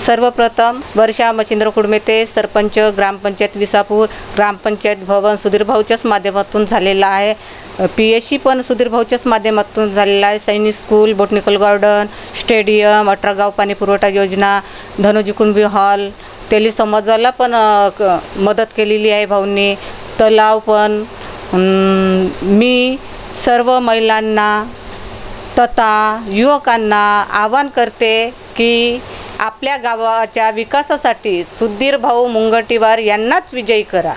सर्वप्रथम वर्षा मच्छिंद्र कुडमेते सरपंच ग्रामपंचायत विसापूर ग्रामपंचायत भवन सुधीर भाऊच्याच माध्यमातून झालेला आहे। PSC पण सुधीर भाऊच्याच माध्यमातून झालेला आहे। सैनिक स्कूल, बॉटनिकल गार्डन, स्टेडियम, 18 गाव पाणी पुरवठा योजना, धनुजी कुणबी हॉल, तेली समाजाला पण मदत केलेली आहे भाऊंनी। तलाव पण मी सर्व महिलांना तथा युवकांना आवाहन करते की आपल्या गावाच्या विकासासाठी सुधीर भाऊ मुनगंटीवार यांनाच विजयी करा।